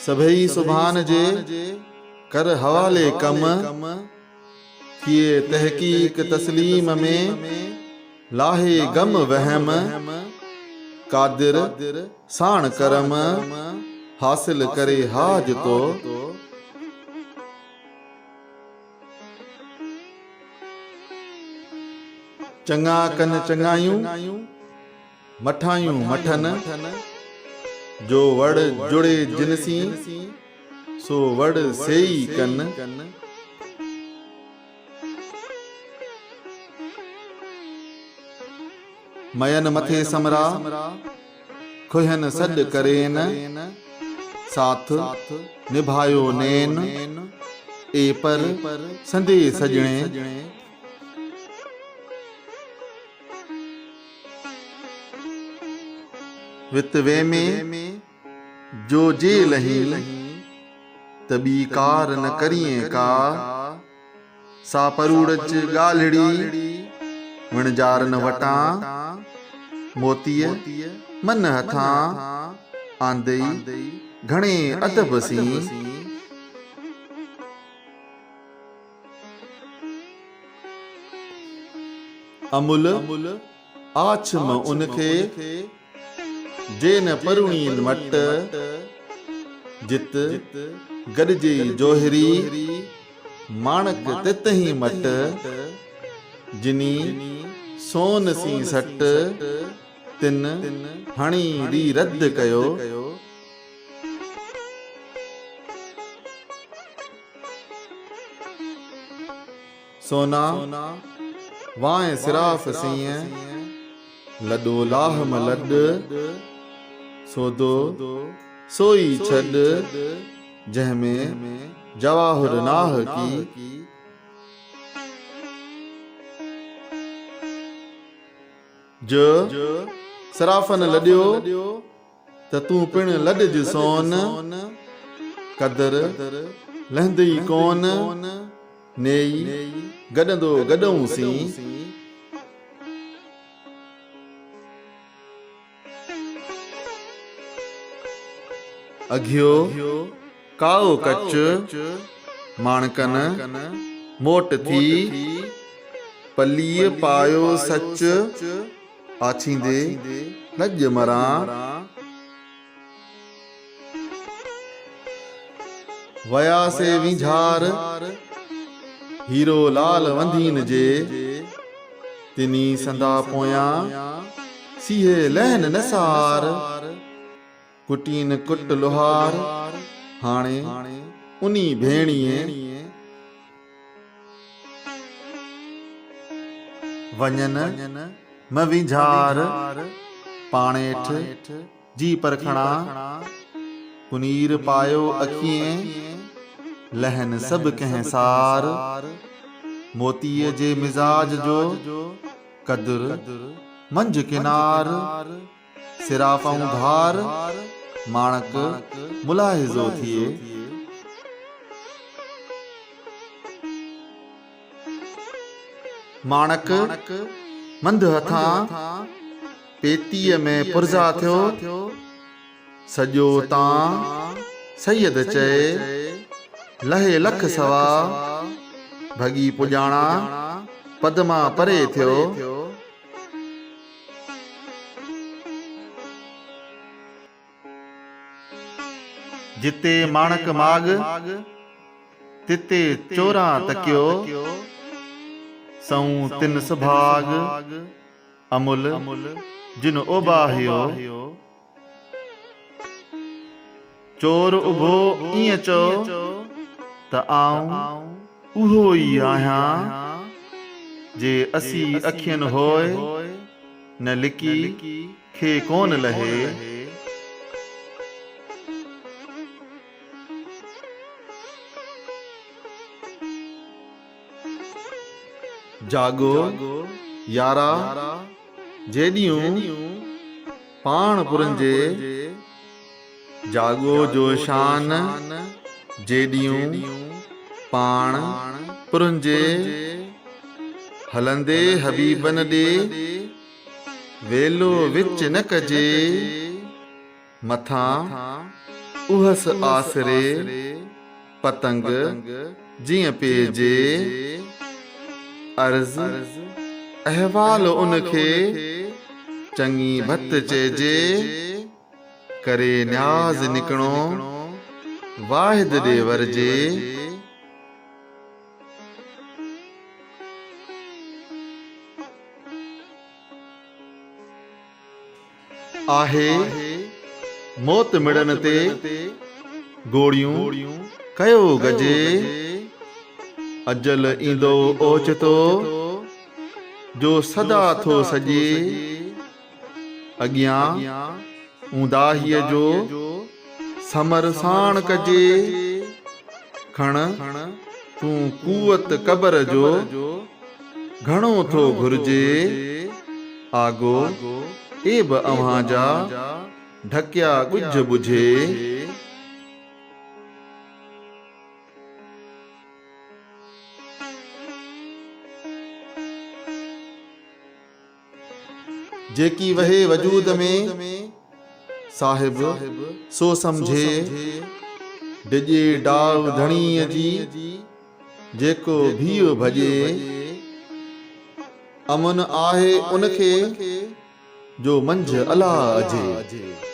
सभई सुभान जे कर हवाले कम किए तहकीक तस्लीम में लाहे गम वहम कादिर साण करम हासिल करे हाज तो चंगा कन चंगायूं मठायूं मठन जो वड़ जुड़े जिनसी सो वड़ सेई कन मयन मथे समरा खुहन सड करेन साथ निभायो नैन ए पर संदे सजणे वितवे में जो जे लही तबी कार न करिए का सा परूड़च गालड़ी वणजार न वटा मोतीय मन हथा आंदई घणे अदब सी अमुल आछम उनखे जे न परुणी मट जित गडजे जोहरी माणक तितही मट जिनी सोन सी सट तिन हणी री रद्द कयो सोना वाए सिराफ सिंह लडो लाहम लड सोदो सोई छड जहमें जवाहर नाह की जो सराफन लड्यो त तू पिण लडज सोन कदर लहंदई कोन नेई गडंदो गडऊं सी अघियो काओ कच माणकन मोट थी पलीय पायो सच आछींदे लज मरा वया से विझार हीरो लाल वंधीन जे तिनी संदा पोया सीहे लहन नसार कुटीन कुट लोहार हाणे उनी भेणीए वञन मविझार पाणेठ जी परखणा कुनीर पायो अखिएं लहन सब कह सार मोतीअ जे मिजाज जो कदुर मंझ किनार सिराफऊं धार माणक मुलाहिज़ो थिए माणक मंद हथा पेतीअ में पुरजा थियो सॼो तां सैयद चए लहे लख सवा भगी पुॼाणा पदमा परे थियो जिते माणक माग तिते चोरा तकियो सऊं तिन सुभाग अमुल जिन ओबाहियो चोर उभो इं चो त आऊं उहो ई आहियां जे असी अखियन होय न लिकी खे कोन लहे जागो यारा जेडियूं पाण पुरंजे जागो जो शान जेडियूं पाण पुरंजे हलंदे हबीबन दे वेलो विच न कजे मथा उहस आसरे पतंग जीअं पेजे अर्ज़ अहवाल उनखे चङी भत चइजे करे न्याज़ निकिणो वाहिद ॾे वरजे आहे मौत मिड़न ते गोड़ियूं कयो गजे अजल ईंदो ओचितो जो सदा थो सजे अॻियां ऊंदाहीअ जो समर साण कजे खण तूं कुवत कबर जो घणो थो घुर्जे आगो एब अव्हां जा ढकिया गुज बुझे जेकी वहे वजूद में साहिब सो समझे डिजे डाव धणीअ जी जेको भीओ भजे अमन आहे उनखे जो मंझ अला अजे